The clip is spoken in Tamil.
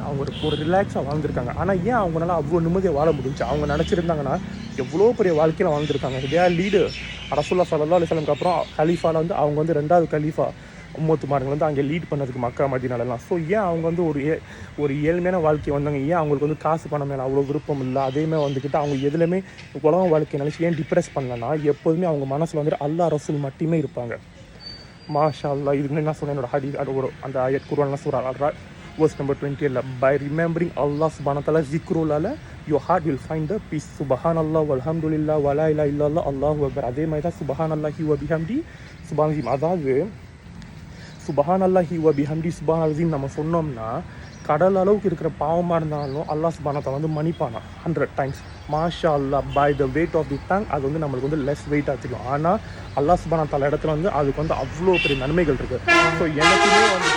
அவங்க ஒரு ரிலாக்ஸாக வாழ்ந்துருக்காங்க. ஆனால் ஏன் அவங்களால அவ்வளோ நிம்மதியாக வாழ முடிஞ்சு? அவங்க நினச்சிருந்தாங்கன்னா எவ்வளோ பெரிய வாழ்க்கையில் வாழ்ந்துருக்காங்க. இதே லீடர் ரசூலுல்லாஹி ஸல்லல்லாஹு அலைஹி வஸல்லம் அப்புறம் கலீஃபாவில் வந்து அவங்க வந்து 2வது கலீஃபா உம்மத்துமார்கள் வந்து அங்கே லீட் பண்ணதுக்கு மக்கா மதீனாலலாம். ஸோ ஏன் அவங்க வந்து ஒரு ஏழ்மையான வாழ்க்கை வந்தாங்க? ஏன் அவங்களுக்கு வந்து காசு பணம் மேலே அவ்வளோ விருப்பம் இல்லை? அதேமாதிரி வந்துக்கிட்டு அவங்க எதுலையுமே உலக வாழ்க்கை நினச்சி ஏன் டிப்ரெஸ் பண்ணலன்னா, எப்போதுமே அவங்க மனசில் வந்துட்டு அல்லாஹ் ரசூல் மட்டுமே இருப்பாங்க. மாஷா அல்லாஹ். இதுக்கு என்ன சொன்னேன், என்னோட ஹதீஸ் அது ஒரு அந்த ஆயத் குர்ஆன்ல சூரா verse number 20 by remembering Allah subhanahu wa ta'ala zikrulala your heart will find the peace. Subhanallah walhamdulillah wala ilaha illallah Allahu akbar. அதே மாதிரி தான் சுபஹானல்லாஹி வ பிஹம்தி சுப்ஹானல்லாஹி. அதாவது சுபஹானல்லாஹி வ பிஹம்தி சுப்ஹானல்லாஹி நம்ம சொன்னோம்னா கடல் அளவுக்கு இருக்கிற பாவமாக இருந்தாலும் அல்லாஹ் சுப்ஹானஹு வ தஆலா வந்து மன்னிப்பானா 100 times. மாஷா அல்லாஹ். By the weight of the tongue அது வந்து நம்மளுக்கு வந்து லெஸ் வெயிட்டாக தெரியும். ஆனால் அல்லாஹ் சுப்ஹானஹு வ தஆலா இடத்துல வந்து அதுக்கு வந்து அவ்வளோ பெரிய நன்மைகள் இருக்குது. ஸோ எனக்குமே வந்து